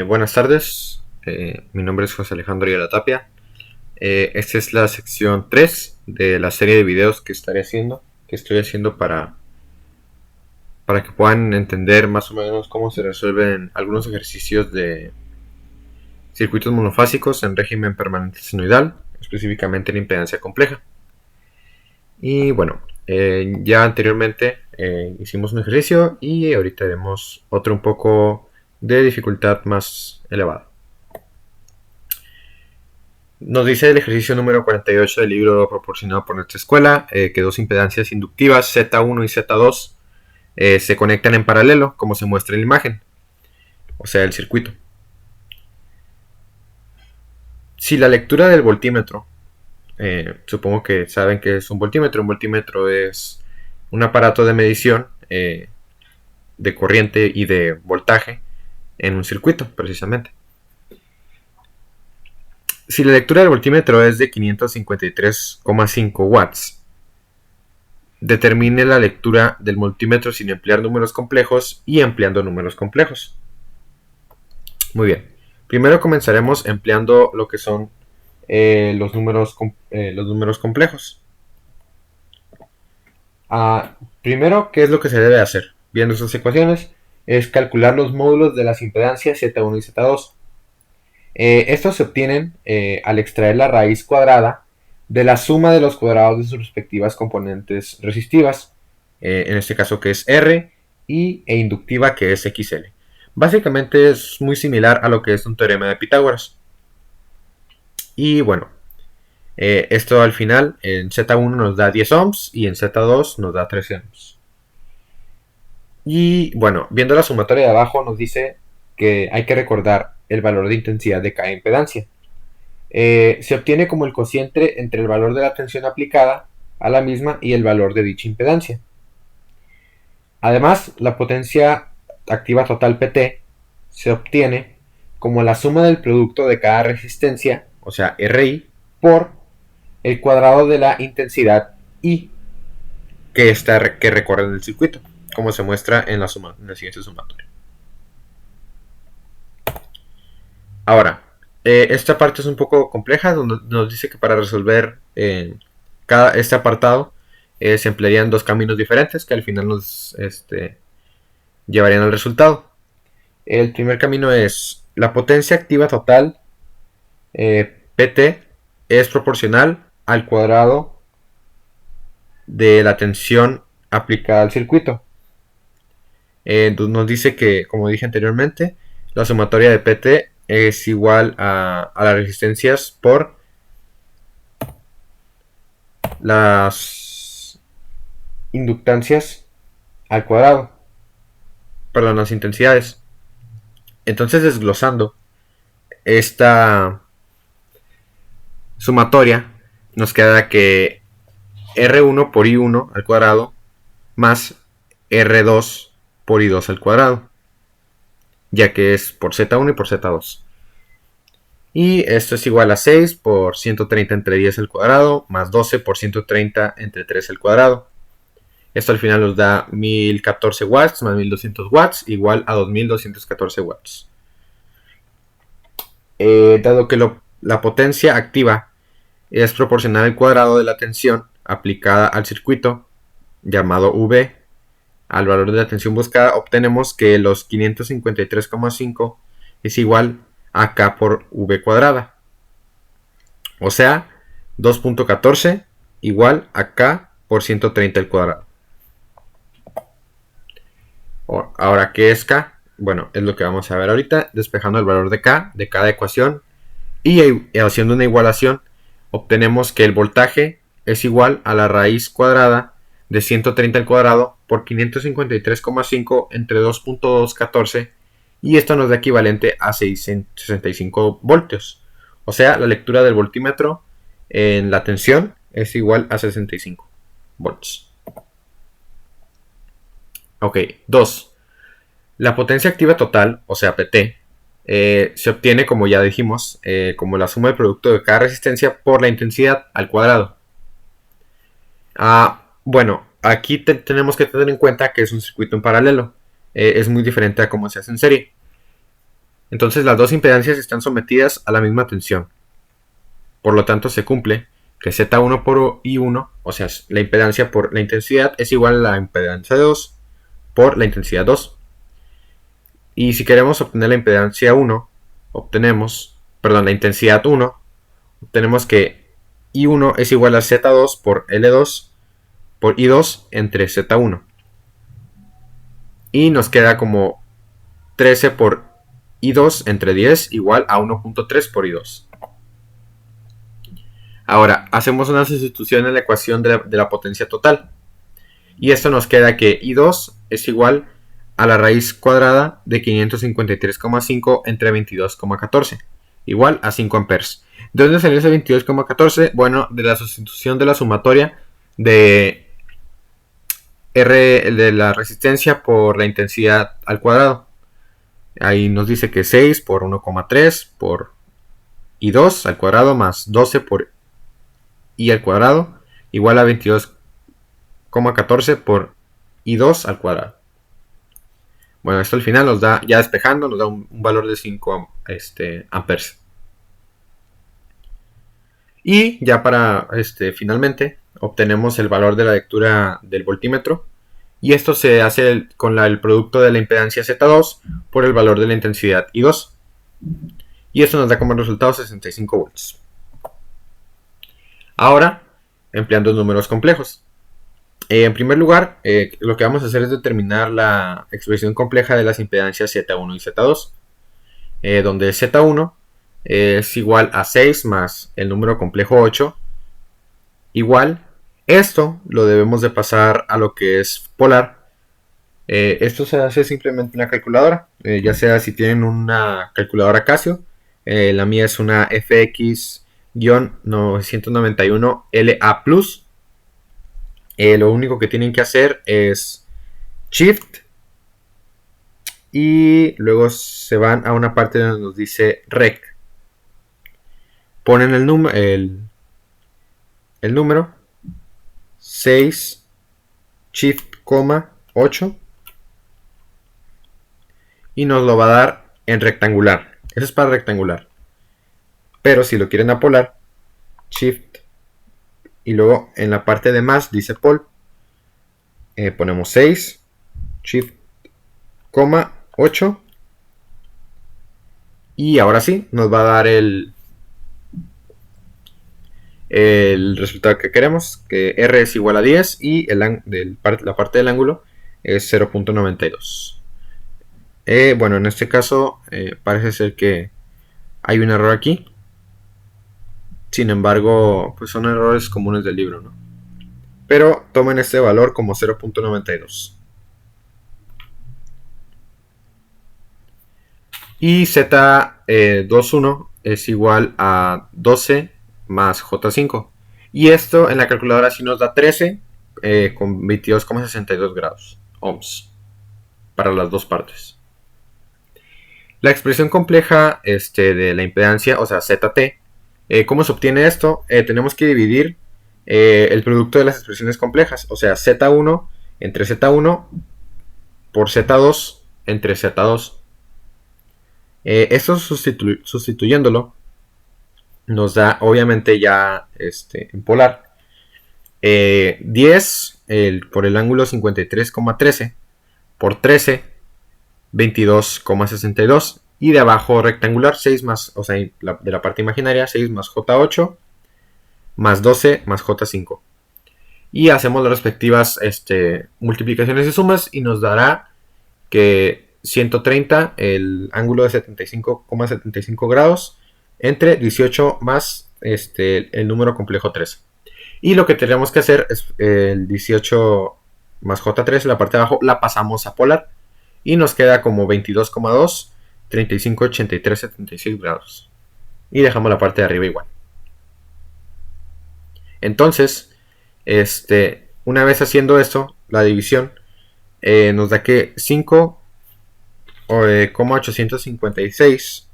Buenas tardes, mi nombre es José Alejandro Ayala Tapia. Esta es la sección 3 de la serie de videos que estoy haciendo para que puedan entender más o menos cómo se resuelven algunos ejercicios de circuitos monofásicos en régimen permanente senoidal, específicamente en impedancia compleja. Y bueno, ya anteriormente hicimos un ejercicio y ahorita haremos otro un poco de dificultad más elevada. Nos dice el ejercicio número 48 del libro proporcionado por nuestra escuela que dos impedancias inductivas Z1 y Z2 se conectan en paralelo, como se muestra en la imagen, o sea, el circuito. Si la lectura del voltímetro, supongo que saben que es un voltímetro es un aparato de medición de corriente y de voltaje en un circuito, precisamente. Si la lectura del voltímetro es de 553,5 watts, determine la lectura del multímetro sin emplear números complejos y empleando números complejos. Muy bien. Primero comenzaremos empleando lo que son los números complejos. Primero, ¿qué es lo que se debe hacer? Viendo estas ecuaciones, es calcular los módulos de las impedancias Z1 y Z2. Estos se obtienen al extraer la raíz cuadrada de la suma de los cuadrados de sus respectivas componentes resistivas, en este caso que es R, e inductiva que es XL. Básicamente es muy similar a lo que es un teorema de Pitágoras. Y bueno, esto al final en Z1 nos da 10 ohms y en Z2 nos da 13 ohms. Y bueno, viendo la sumatoria de abajo nos dice que hay que recordar el valor de intensidad de cada impedancia. Se obtiene como el cociente entre el valor de la tensión aplicada a la misma y el valor de dicha impedancia. Además, la potencia activa total PT se obtiene como la suma del producto de cada resistencia, o sea, RI, por el cuadrado de la intensidad I que recorre en el circuito, como se muestra en la siguiente sumatoria. Ahora, esta parte es un poco compleja, donde nos dice que para resolver este apartado se emplearían dos caminos diferentes que al final nos llevarían al resultado. El primer camino es la potencia activa total PT es proporcional al cuadrado de la tensión aplicada al circuito. Nos dice que, como dije anteriormente, la sumatoria de PT es igual a las resistencias por las inductancias al cuadrado. Perdón, las intensidades. Entonces, desglosando esta sumatoria, nos queda que R1 por I1 al cuadrado más R2 por I2 al cuadrado, ya que es por Z1 y por Z2. Y esto es igual a 6 por 130 entre 10 al cuadrado, más 12 por 130 entre 3 al cuadrado. Esto al final nos da 1014 watts más 1200 watts, igual a 2214 watts. Dado que la potencia activa es proporcional al cuadrado de la tensión aplicada al circuito, llamado V, al valor de la tensión buscada, obtenemos que los 553,5 es igual a K por V cuadrada. O sea, 2.14 igual a K por 130 al cuadrado. Ahora, ¿qué es K? Bueno, es lo que vamos a ver ahorita, despejando el valor de K de cada ecuación y haciendo una igualación, obtenemos que el voltaje es igual a la raíz cuadrada de 130 al cuadrado por 553,5 entre 2.214 y esto nos da equivalente a 65 voltios. O sea, la lectura del voltímetro en la tensión es igual a 65 volts. Ok, 2. La potencia activa total, o sea PT, se obtiene, como ya dijimos, como la suma del producto de cada resistencia por la intensidad al cuadrado. Bueno, aquí tenemos que tener en cuenta que es un circuito en paralelo. Es muy diferente a cómo se hace en serie. Entonces las dos impedancias están sometidas a la misma tensión. Por lo tanto se cumple que Z1 por I1, o sea, la impedancia por la intensidad es igual a la impedancia 2 por la intensidad 2. Y si queremos obtener la impedancia 1, la intensidad 1, obtenemos que I1 es igual a Z2 por L2 por I2 entre Z1. Y nos queda como 13 por I2 entre 10 igual a 1.3 por I2. Ahora, hacemos una sustitución en la ecuación de la potencia total. Y esto nos queda que I2 es igual a la raíz cuadrada de 553,5 entre 22,14, igual a 5 amperes. ¿De dónde salió ese 22,14? Bueno, de la sustitución de la sumatoria de R de la resistencia por la intensidad al cuadrado. Ahí nos dice que 6 por 1,3 por I2 al cuadrado más 12 por I al cuadrado igual a 22,14 por I2 al cuadrado. Bueno, esto al final nos da, ya despejando, nos da un valor de 5 amperes. Y ya para finalmente obtenemos el valor de la lectura del voltímetro. Y esto se hace con el producto de la impedancia Z2 por el valor de la intensidad I2. Y esto nos da como resultado 65 volts. Ahora, empleando números complejos. En primer lugar, lo que vamos a hacer es determinar la expresión compleja de las impedancias Z1 y Z2, donde Z1 es igual a 6 más el número complejo 8, igual, esto lo debemos de pasar a lo que es polar. Esto se hace simplemente en la calculadora, ya sea si tienen una calculadora Casio, la mía es una FX-991 LA+. Lo único que tienen que hacer es Shift y luego se van a una parte donde nos dice Rec. Ponen el número 6 Shift, 8 y nos lo va a dar en rectangular. Eso es para rectangular. Pero si lo quieren a polar, Shift y luego en la parte de más dice pol. Ponemos 6 Shift, 8 y ahora sí nos va a dar el resultado que queremos, que R es igual a 10 y la parte del ángulo es 0.92. Bueno, en este caso parece ser que hay un error aquí. Sin embargo, pues son errores comunes del libro, ¿no? Pero tomen este valor como 0.92. Y Z21 es igual a 12 más J5. Y esto en la calculadora sí nos da 13 con 22,62 grados ohms para las dos partes. La expresión compleja de la impedancia, o sea ZT, ¿cómo se obtiene esto? Tenemos que dividir el producto de las expresiones complejas, o sea Z1 entre Z1 por Z2 entre Z2. Esto sustituyéndolo nos da obviamente ya en polar 10 por el ángulo 53,13 por 13 22,62 y de abajo rectangular 6 más, o sea, de la parte imaginaria 6 más J8 más 12 más J5 y hacemos las respectivas multiplicaciones y sumas y nos dará que 130 el ángulo de 75,75 grados entre 18 más el número complejo 3. Y lo que tenemos que hacer es el 18 más J3, la parte de abajo la pasamos a polar y nos queda como 22,2 35,83 76 grados. Y dejamos la parte de arriba igual. Entonces, una vez haciendo esto, la división nos da que 5,856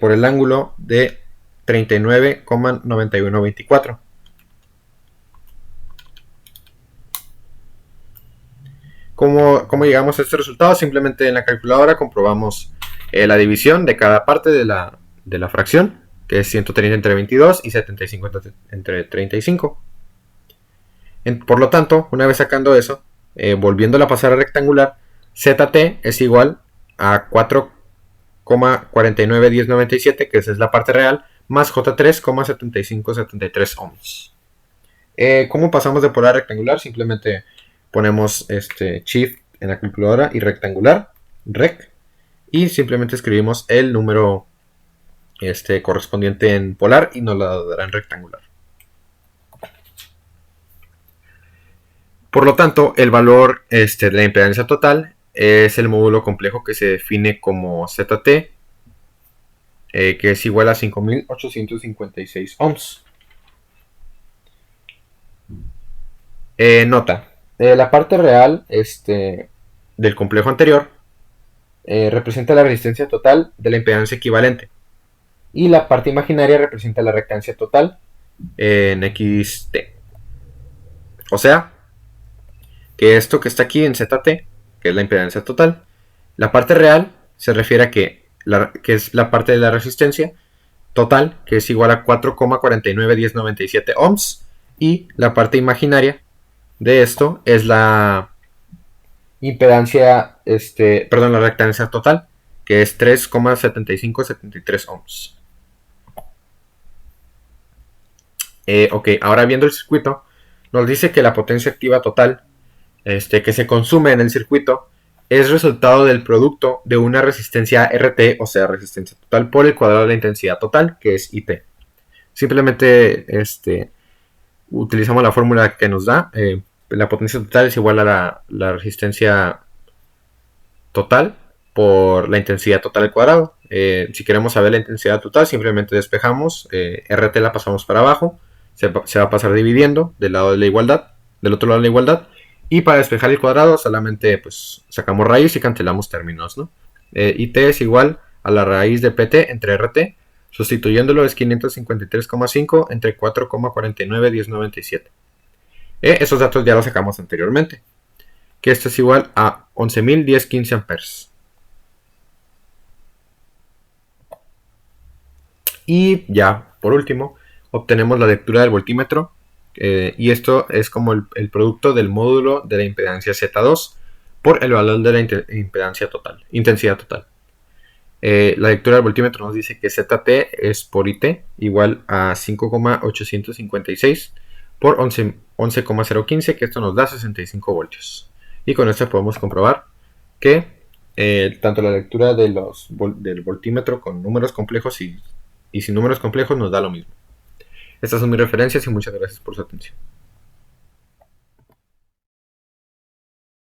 por el ángulo de 39,9124. ¿Cómo llegamos a este resultado? Simplemente en la calculadora comprobamos la división de cada parte de la fracción, que es 130 entre 22 y 75 entre 35. Por lo tanto, una vez sacando eso, volviéndola a pasar a rectangular, ZT es igual a 4,491097, que esa es la parte real, más J3,7573 ohms. ¿Cómo pasamos de polar a rectangular? Simplemente ponemos shift en la calculadora y rectangular, rec, y simplemente escribimos el número correspondiente en polar y nos lo dará en rectangular. Por lo tanto, el valor de la impedancia total es el módulo complejo que se define como ZT, que es igual a 5856 ohms. Nota, la parte real del complejo anterior representa la resistencia total de la impedancia equivalente, y la parte imaginaria representa la reactancia total en XT. O sea, que esto que está aquí en ZT, que es la impedancia total, la parte real se refiere a que es la parte de la resistencia total, que es igual a 4,491097 ohms, y la parte imaginaria de esto es la impedancia, la reactancia total, que es 3,7573 ohms. Ok, ahora viendo el circuito, nos dice que la potencia activa total que se consume en el circuito es resultado del producto de una resistencia RT, o sea, resistencia total por el cuadrado de la intensidad total, que es IT. Simplemente utilizamos la fórmula que nos da. La potencia total es igual a la resistencia total por la intensidad total al cuadrado. Si queremos saber la intensidad total, simplemente despejamos, RT la pasamos para abajo, se va a pasar dividiendo del lado de la igualdad, del otro lado de la igualdad, y para despejar el cuadrado solamente pues sacamos raíz y cancelamos términos, ¿no? IT es igual a la raíz de PT entre RT, sustituyéndolo es 553,5 entre 4,491097. Esos datos ya los sacamos anteriormente, que esto es igual a 11.010,15 amperes. Y ya, por último, obtenemos la lectura del voltímetro, y esto es como el producto del módulo de la impedancia Z2 por el valor de la impedancia total, intensidad total. La lectura del voltímetro nos dice que ZT es por IT igual a 5,856 por 11,015, que esto nos da 65 voltios. Y con esto podemos comprobar que tanto la lectura del voltímetro con números complejos y sin números complejos nos da lo mismo. Estas son mis referencias y muchas gracias por su atención.